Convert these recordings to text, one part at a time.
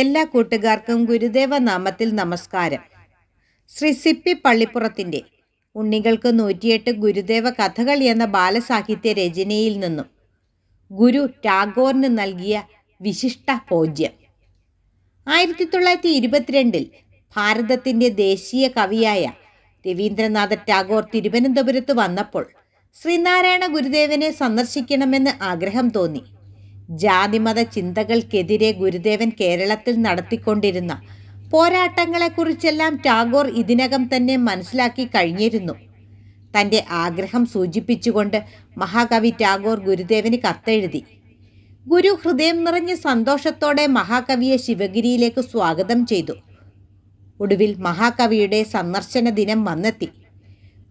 എല്ലാ കൂട്ടുകാർക്കും ഗുരുദേവ നാമത്തിൽ നമസ്കാരം. ശ്രീ സിപ്പി പള്ളിപ്പുറത്തിൻ്റെ ഉണ്ണികൾക്ക് 108 ഗുരുദേവ കഥകൾ എന്ന ബാലസാഹിത്യ രചനയിൽ നിന്നും ഗുരു ടാഗോറിന് നൽകിയ വിശിഷ്ട ഭോജ്യം. 1922 ഭാരതത്തിൻ്റെ ദേശീയ കവിയായ രവീന്ദ്രനാഥ ടാഗോർ തിരുവനന്തപുരത്ത് വന്നപ്പോൾ ശ്രീനാരായണ ഗുരുദേവനെ സന്ദർശിക്കണമെന്ന് ആഗ്രഹം തോന്നി. ജാതിമത ചിന്തകൾക്കെതിരെ ഗുരുദേവൻ കേരളത്തിൽ നടത്തിക്കൊണ്ടിരുന്ന പോരാട്ടങ്ങളെക്കുറിച്ചെല്ലാം ടാഗോർ ഇതിനകം തന്നെ മനസ്സിലാക്കി കഴിഞ്ഞിരുന്നു. തൻ്റെ ആഗ്രഹം സൂചിപ്പിച്ചുകൊണ്ട് മഹാകവി ടാഗോർ ഗുരുദേവന് കത്തെഴുതി. ഗുരു ഹൃദയം നിറഞ്ഞ സന്തോഷത്തോടെ മഹാകവിയെ ശിവഗിരിയിലേക്ക് സ്വാഗതം ചെയ്തു. ഒടുവിൽ മഹാകവിയുടെ സന്ദർശന ദിനം വന്നെത്തി.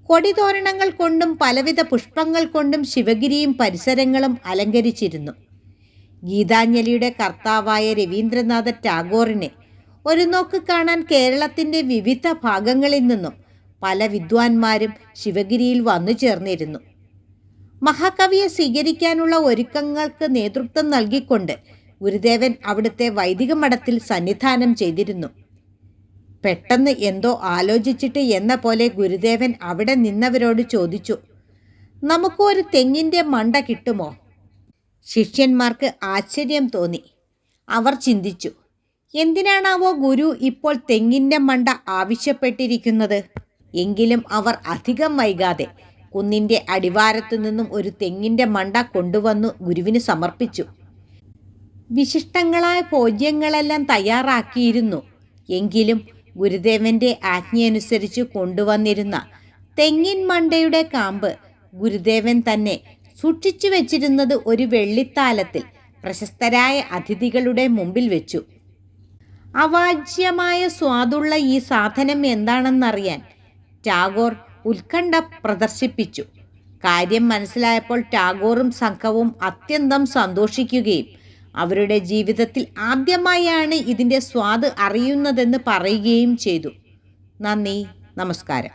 കൊടിതോരണങ്ങൾ കൊണ്ടും പലവിധ പുഷ്പങ്ങൾ കൊണ്ടും ശിവഗിരിയും പരിസരങ്ങളും അലങ്കരിച്ചിരുന്നു. ഗീതാഞ്ജലിയുടെ കർത്താവായ രവീന്ദ്രനാഥ ടാഗോറിനെ ഒരു നോക്ക് കാണാൻ കേരളത്തിൻ്റെ വിവിധ ഭാഗങ്ങളിൽ നിന്നും പല വിദ്വാൻമാരും ശിവഗിരിയിൽ വന്നു ചേർന്നിരുന്നു. മഹാകവിയെ സ്വീകരിക്കാനുള്ള ഒരുക്കങ്ങൾക്ക് നേതൃത്വം നൽകിക്കൊണ്ട് ഗുരുദേവൻ അവിടുത്തെ വൈദിക മഠത്തിൽ സന്നിധാനം ചെയ്തിരുന്നു. പെട്ടെന്ന് എന്തോ ആലോചിച്ചിട്ട് എന്ന പോലെ ഗുരുദേവൻ അവിടെ നിന്നവരോട് ചോദിച്ചു, നമുക്ക് ഒരു തെങ്ങിൻ്റെ മണ്ട കിട്ടുമോ? ശിഷ്യന്മാർക്ക് ആശ്ചര്യം തോന്നി. അവർ ചിന്തിച്ചു, എന്തിനാണാവോ ഗുരു ഇപ്പോൾ തെങ്ങിൻ്റെ മണ്ട ആവശ്യപ്പെട്ടിരിക്കുന്നത്? എങ്കിലും അവർ അധികം വൈകാതെ കുന്നിൻ്റെ അടിവാരത്തു നിന്നും ഒരു തെങ്ങിൻ്റെ മണ്ട കൊണ്ടുവന്നു ഗുരുവിന് സമർപ്പിച്ചു. വിശിഷ്ടങ്ങളായ ഭോജ്യങ്ങളെല്ലാം തയ്യാറാക്കിയിരുന്നു. എങ്കിലും ഗുരുദേവൻ്റെ ആജ്ഞയനുസരിച്ച് കൊണ്ടുവന്നിരുന്ന തെങ്ങിൻ മണ്ടയുടെ കാമ്പ് ഗുരുദേവൻ തന്നെ സൂക്ഷിച്ചു വെച്ചിരുന്നത് ഒരു വെള്ളിത്താലത്തിൽ പ്രശസ്തരായ അതിഥികളുടെ മുമ്പിൽ വെച്ചു. അവാച്യമായ സ്വാദുള്ള ഈ സാധനം എന്താണെന്നറിയാൻ ടാഗോർ ഉത്കണ്ഠ പ്രദർശിപ്പിച്ചു. കാര്യം മനസ്സിലായപ്പോൾ ടാഗോറും സംഘവും അത്യന്തം സന്തോഷിക്കുകയും അവരുടെ ജീവിതത്തിൽ ആദ്യമായാണ് ഇതിൻ്റെ സ്വാദ് അറിയുന്നതെന്ന് പറയുകയും ചെയ്തു. നന്ദി, നമസ്കാരം.